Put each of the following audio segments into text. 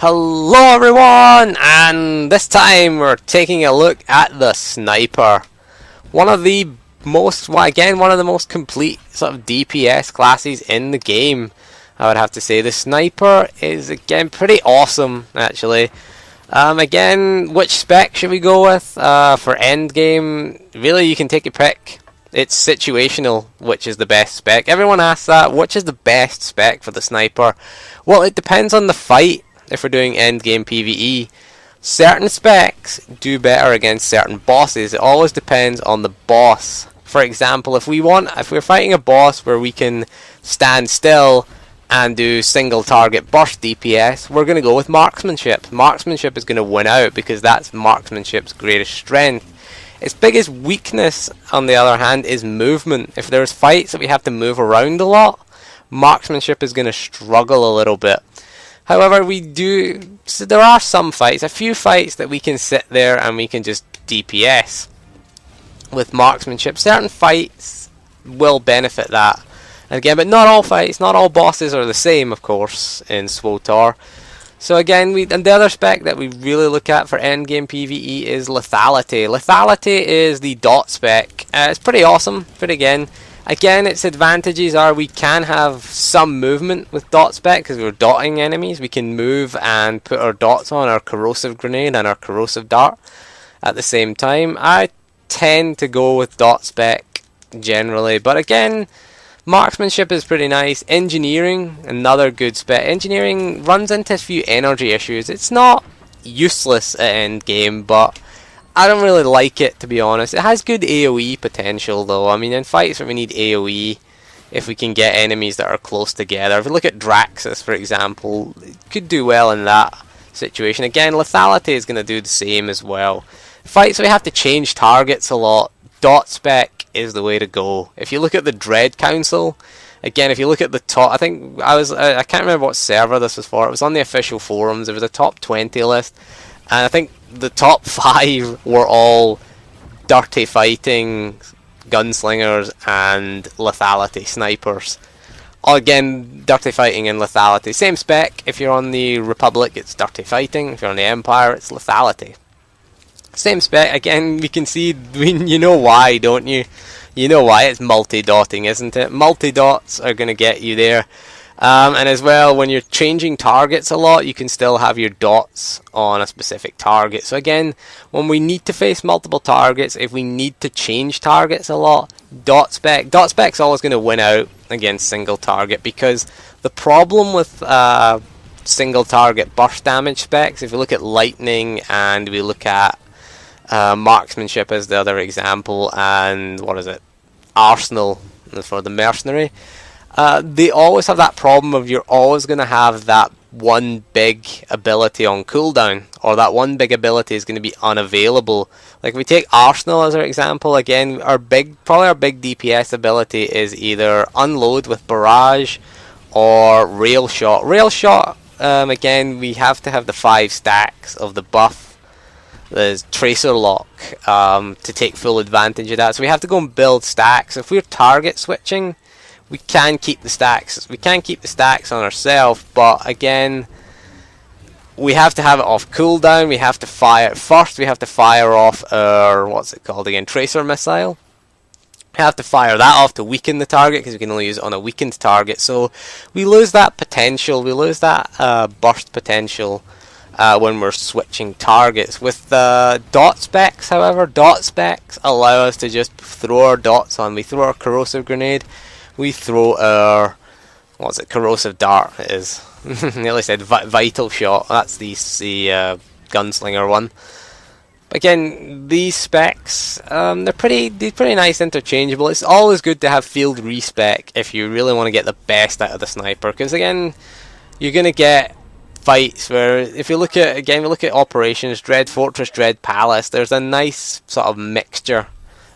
Hello everyone, and this time we're taking a look at the sniper. One of the most, one of the most complete sort of DPS classes in the game, I would have to say. The sniper is again pretty awesome actually. Again, which spec should we go with for end game? Really, you can take your pick. It's situational, which is the best spec. Everyone asks that, which is the best spec for the sniper? Well, it depends on the fight. If we're doing end game PvE, certain specs do better against certain bosses. It always depends on the boss. For example, if we're fighting a boss where we can stand still and do single target burst DPS, we're going to go with marksmanship. Marksmanship is going to win out because that's marksmanship's greatest strength. Its biggest weakness, on the other hand, is movement. If there's fights that we have to move around a lot, marksmanship is going to struggle a little bit. However, there are some fights, a few fights that we can sit there and we can just DPS with marksmanship. Certain fights will benefit that. And again, but not all fights, not all bosses are the same, of course, in SWTOR. So again, and the other spec that we really look at for endgame PvE is lethality. Lethality is the dot spec. It's pretty awesome, but again, its advantages are we can have some movement with dot spec because we're dotting enemies. We can move and put our dots on our corrosive grenade and our corrosive dart at the same time. I tend to go with dot spec generally, but again, marksmanship is pretty nice. Engineering, another good spec. Engineering runs into a few energy issues. It's not useless at end game, but I don't really like it, to be honest. It has good AoE potential though. I mean, in fights where we need AoE, if we can get enemies that are close together. If we look at Draxus, for example, it could do well in that situation. Again, lethality is going to do the same as well. Fights where we have to change targets a lot, dot spec is the way to go. If you look at the Dread Council, again, if you look at the top, I think I can't remember what server this was for. It was on the official forums. It was a top 20 list, and I think the top 5 were all dirty fighting, gunslingers, and lethality snipers. Again, dirty fighting and lethality. Same spec. If you're on the Republic, it's dirty fighting. If you're on the Empire, it's lethality. Same spec. Again, we can see, you know why, don't you? You know why. It's multi-dotting, isn't it? Multi-dots are going to get you there. And as well, when you're changing targets a lot, you can still have your dots on a specific target. So again, when we need to face multiple targets, if we need to change targets a lot, dot spec's always going to win out against single target, because the problem with single target burst damage specs, if we look at lightning and we look at marksmanship as the other example, and what is it, arsenal for the mercenary, they always have that problem of you're always going to have that one big ability on cooldown, or that one big ability is going to be unavailable. Like if we take Arsenal as our example, again, probably our big DPS ability is either Unload with Barrage or Rail Shot. Rail Shot, again, we have to have the 5 stacks of the buff, the Tracer Lock, to take full advantage of that. So we have to go and build stacks. If we're target switching, we can keep the stacks. We can keep the stacks on ourselves, but again, we have to have it off cooldown. We have to fire first. We have to fire off our, what's it called again, Tracer Missile. We have to fire that off to weaken the target, because we can only use it on a weakened target. So we lose that potential. We lose that burst potential when we're switching targets. With the dot specs, however, dot specs allow us to just throw our dots on. We throw our corrosive grenade. We throw our, what's it, corrosive dart it is. Nearly said vital shot. That's the gunslinger one. Again, these specs, they're pretty nice, interchangeable. It's always good to have field respec if you really want to get the best out of the sniper, because again, you're going to get fights where, if you look at, again, we look at operations, Dread Fortress, Dread Palace, there's a nice sort of mixture.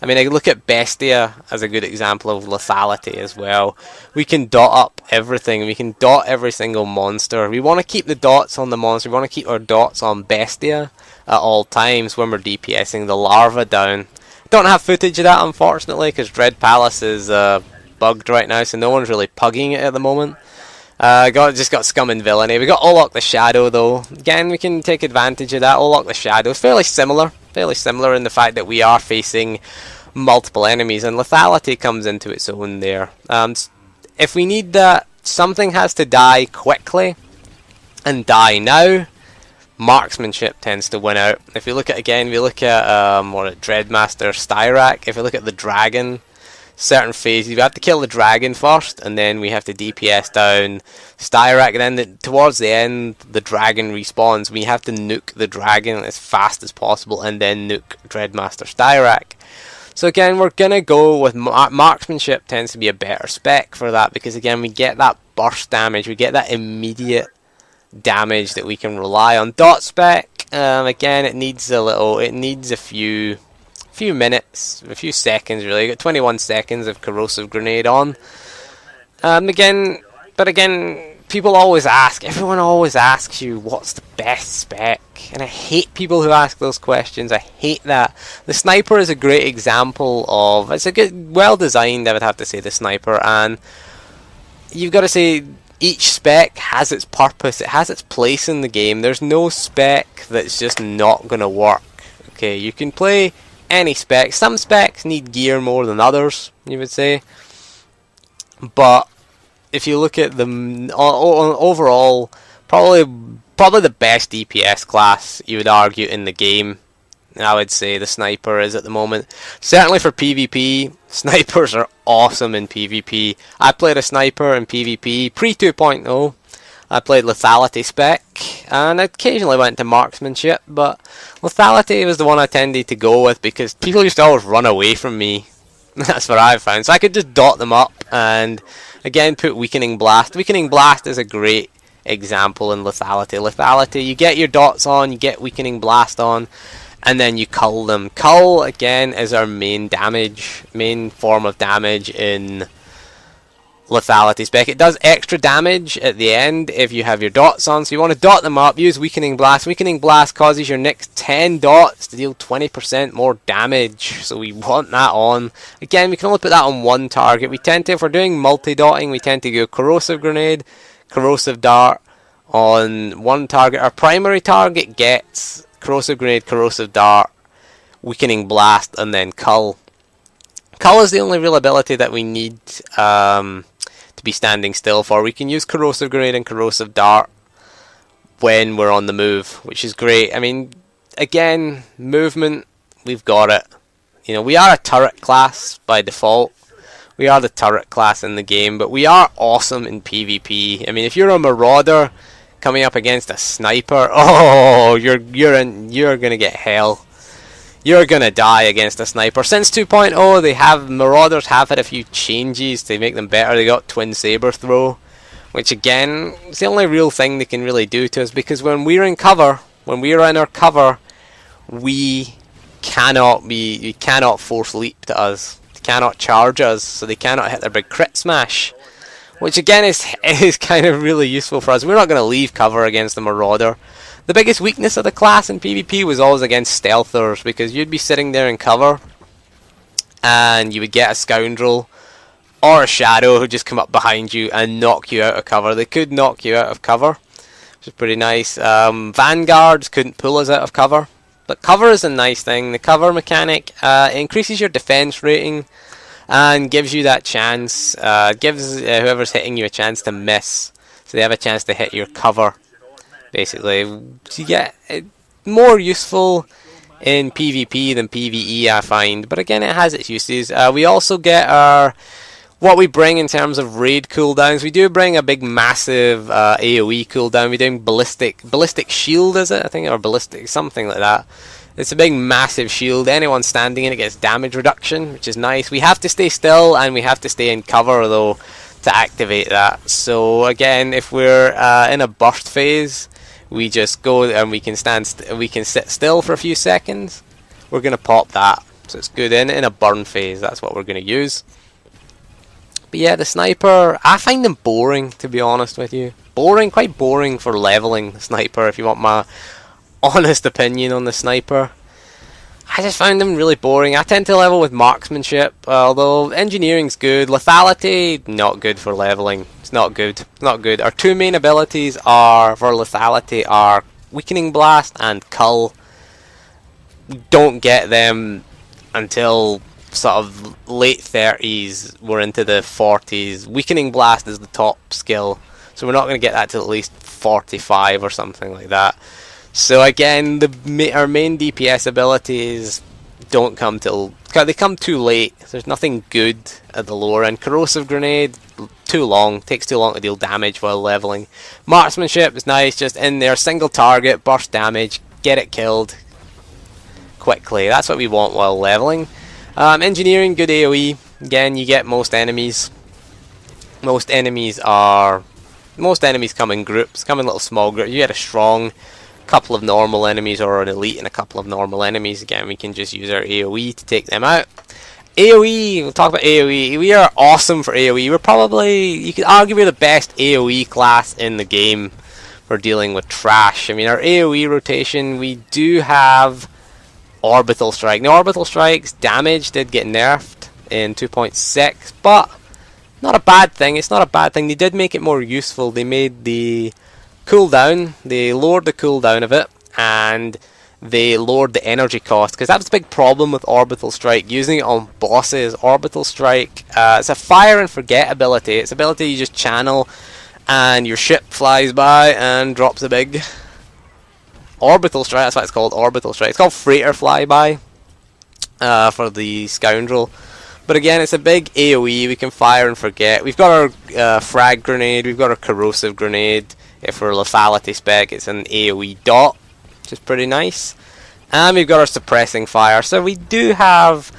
I mean, I look at Bestia as a good example of lethality as well. We can dot up everything. We can dot every single monster. We want to keep the dots on the monster. We want to keep our dots on Bestia at all times when we're DPSing the larva down. Don't have footage of that, unfortunately, because Dread Palace is bugged right now, so no one's really pugging it at the moment. Just got Scum and Villainy. We got Olok the Shadow though. Again, we can take advantage of that. Olok the Shadow is fairly similar in the fact that we are facing multiple enemies, and lethality comes into its own there. If we need that, something has to die quickly and die now. Marksmanship tends to win out. If you look at Dreadmaster Styrak. If you look at the dragon, certain phases we have to kill the dragon first, and then we have to DPS down Styrak, and then towards the end the dragon respawns. We have to nuke the dragon as fast as possible and then nuke Dreadmaster Styrak. So again, we're gonna go with marksmanship. Tends to be a better spec for that, because again we get that burst damage, we get that immediate damage that we can rely on. Dot spec, again, it needs a few minutes, a few seconds really. Got 21 seconds of corrosive grenade on. Again, people always ask, everyone always asks you what's the best spec, and I hate people who ask those questions. I hate that. The sniper is a great example of, it's a good, well designed, I would have to say, the sniper, and you've got to say each spec has its purpose, it has its place in the game. There's no spec that's just not going to work. Okay, you can play any spec. Some specs need gear more than others, you would say, but if you look at them overall, probably the best DPS class, you would argue, in the game, I would say the sniper is at the moment. Certainly for PvP, snipers are awesome in PvP. I played a sniper in PvP pre 2.0. I played lethality spec, and I occasionally went to marksmanship, but lethality was the one I tended to go with because people used to always run away from me. That's what I found. So I could just dot them up and again put weakening blast. Weakening blast is a great example in lethality. Lethality, you get your dots on, you get weakening blast on, and then you cull them. Cull again is our main form of damage in lethality spec. It does extra damage at the end if you have your dots on, so you want to dot them up, use weakening blast. Weakening blast causes your next 10 dots to deal 20% more damage, so we want that on. Again, we can only put that on one target. We tend to, if we're doing multi-dotting, we tend to go corrosive grenade, corrosive dart on one target. Our primary target gets corrosive grenade, corrosive dart, weakening blast, and then cull. Cull is the only real ability that we need to be standing still for. We can use corrosive grenade and corrosive dart when we're on the move, which is great. I mean, again, movement, we've got it. You know, we are a turret class by default. We are the turret class in the game, but we are awesome in PvP. I mean, if you're a marauder coming up against a sniper, oh, you're gonna get hell. You're gonna die against a sniper. Since 2.0, marauders have had a few changes to make them better. They got twin saber throw, which again is the only real thing they can really do to us, because when we're in cover, when we are in our cover, we cannot force leap to us. They cannot charge us, so they cannot hit their big crit smash, which again is kind of really useful for us. We're not going to leave cover against the marauder. The biggest weakness of the class in PvP was always against stealthers, because you'd be sitting there in cover and you would get a scoundrel or a shadow who just come up behind you and knock you out of cover. They could knock you out of cover, which is pretty nice. Vanguards couldn't pull us out of cover, but cover is a nice thing. The cover mechanic increases your defense rating and gives you that chance, gives whoever's hitting you a chance to miss, so they have a chance to hit your cover. Basically, you get more useful in PvP than PvE, I find, but again, it has its uses. We also get what we bring in terms of raid cooldowns. We do bring a big, massive AoE cooldown. We're doing ballistic shield, is it? I think, or ballistic, something like that. It's a big, massive shield. Anyone standing in it gets damage reduction, which is nice. We have to stay still and we have to stay in cover though to activate that. So again, if we're in a burst phase, we just go and we can sit still for a few seconds. We're gonna pop that, so it's good. In a burn phase, that's what we're gonna use. But yeah, the sniper, I find them boring, to be honest with you. Quite boring for leveling the sniper, if you want my honest opinion on the sniper. I just found them really boring. I tend to level with marksmanship, although engineering's good. Lethality, not good for leveling. It's not good. Not good. Our two main abilities are for lethality are Weakening Blast and Cull. We don't get them until sort of late 30s. We're into the 40s. Weakening Blast is the top skill, so we're not going to get that till at least 45 or something like that. So again, our main DPS abilities don't come till they come too late. There's nothing good at the lower end. Corrosive Grenade, too long, takes too long to deal damage while leveling. Marksmanship is nice, just in there, single target, burst damage, get it killed quickly. That's what we want while leveling. Engineering, good AoE. Again, you get most enemies. Most enemies come in groups, come in little small groups. You get a strong couple of normal enemies or an elite and a couple of normal enemies. Again, we can just use our AoE to take them out. AoE, we'll talk about AoE. We are awesome for AoE. We're probably, you could argue we're the best AoE class in the game for dealing with trash. I mean, our AoE rotation, we do have Orbital Strike. Now, Orbital Strike's damage did get nerfed in 2.6, but not a bad thing. It's not a bad thing. They did make it more useful. They made the cooldown, they lowered the cooldown of it, and they lowered the energy cost, because that was a big problem with Orbital Strike. Using it on bosses, Orbital Strike, it's a fire and forget ability. It's an ability you just channel and your ship flies by and drops a big Orbital Strike. That's why it's called Orbital Strike. It's called Freighter Flyby for the Scoundrel. But again, it's a big AoE. We can fire and forget. We've got our frag grenade, we've got our corrosive grenade. If we're lethality spec, it's an AoE dot, which is pretty nice. And we've got our suppressing fire. So we do have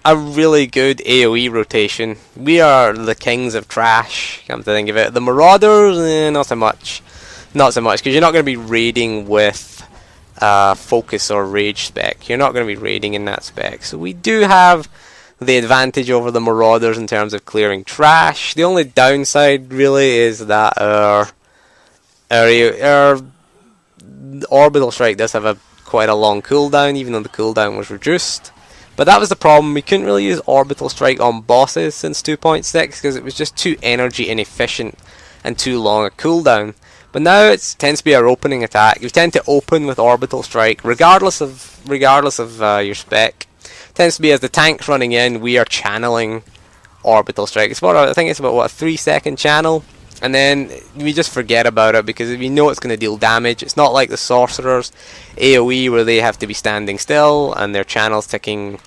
a really good AoE rotation. We are the kings of trash, come to think of it. The Marauders, not so much. Not so much, because you're not going to be raiding with focus or rage spec. You're not going to be raiding in that spec. So we do have the advantage over the Marauders in terms of clearing trash. The only downside really is that our Orbital Strike does have quite a long cooldown, even though the cooldown was reduced. But that was the problem. We couldn't really use Orbital Strike on bosses since 2.6 because it was just too energy inefficient and too long a cooldown. But now it tends to be our opening attack. You tend to open with Orbital Strike, regardless of your spec. It tends to be as the tank's running in, we are channeling Orbital Strike. It's about, I think it's about what, a 3-second channel. And then we just forget about it because we know it's going to deal damage. It's not like the sorcerers AoE where they have to be standing still and their channels ticking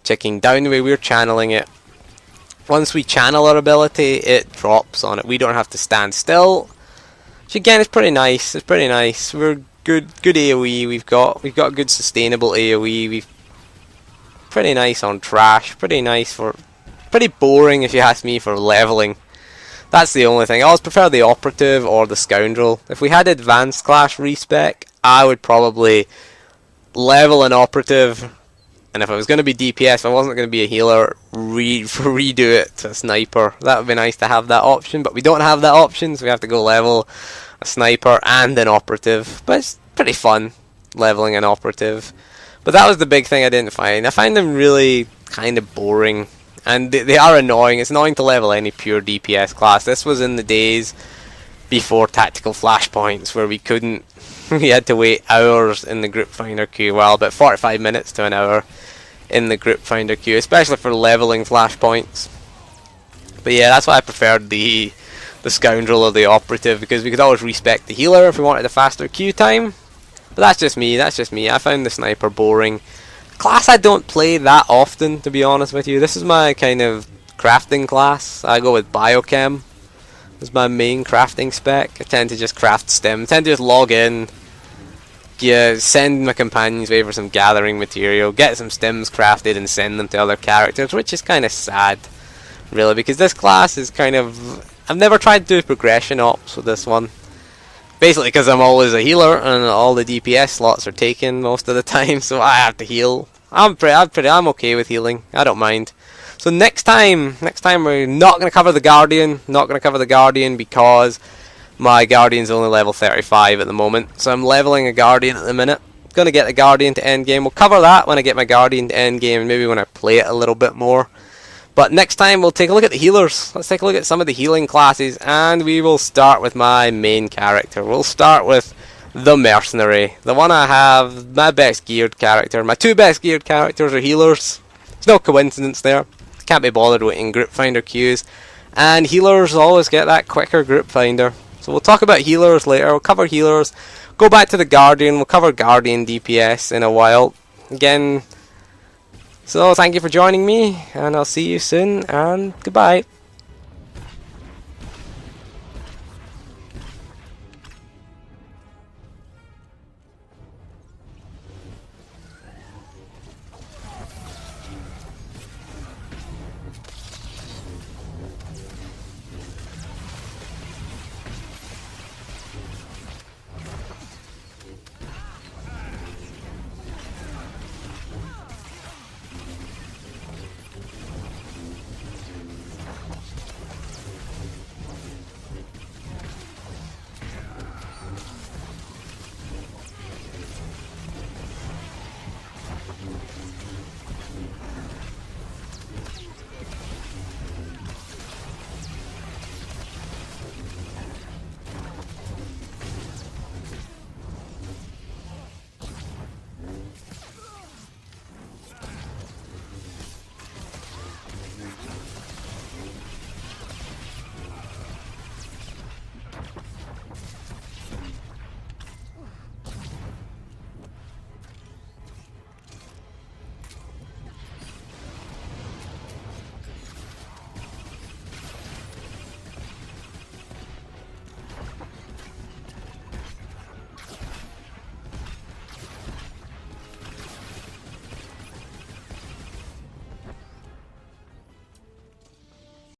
down the way we're channeling it. Once we channel our ability, it drops on it. We don't have to stand still. Which again is pretty nice. It's pretty nice. We're good AoE. We've got good sustainable AoE. We've pretty nice on trash. Pretty boring if you ask me for leveling. That's the only thing. I always prefer the Operative or the Scoundrel. If we had Advanced Class respec, I would probably level an Operative, and if I was going to be DPS, if I wasn't going to be a healer, redo it to a Sniper. That would be nice to have that option, but we don't have that option, so we have to go level a Sniper and an Operative. But it's pretty fun, leveling an Operative. But that was the big thing I didn't find. I find them really kind of boring. And they are annoying. It's annoying to level any pure DPS class. This was in the days before tactical flashpoints where we couldn't. We had to wait hours in the group finder queue. Well, about 45 minutes to an hour in the group finder queue, especially for leveling flashpoints. But yeah, that's why I preferred the Scoundrel or the Operative, because we could always respec the healer if we wanted a faster queue time. But that's just me. I found the Sniper boring. Class I don't play that often, to be honest with you. This is my kind of crafting class. I go with Biochem. This is my main crafting spec. I tend to just craft stim. I tend to just log in, send my companions away for some gathering material, get some stims crafted and send them to other characters, which is kind of sad, really, because this class is kind of... I've never tried to do progression ops with this one. Basically because I'm always a healer and all the DPS slots are taken most of the time, so I have to heal. I'm okay with healing. I don't mind. So next time we're not going to cover the Guardian. Not going to cover the Guardian because my Guardian's only level 35 at the moment. So I'm leveling a Guardian at the minute. Going to get the Guardian to end game. We'll cover that when I get my Guardian to end game and maybe when I play it a little bit more. But next time we'll take a look at the healers. Let's take a look at some of the healing classes, and we will start with my main character. We'll start with the Mercenary, the one I have, my best geared character. My two best geared characters are healers. There's no coincidence there. Can't be bothered waiting group finder queues, and healers always get that quicker group finder. So we'll talk about healers later. We'll cover healers, go back to the Guardian, we'll cover Guardian DPS in a while. Again, so thank you for joining me, and I'll see you soon, and goodbye.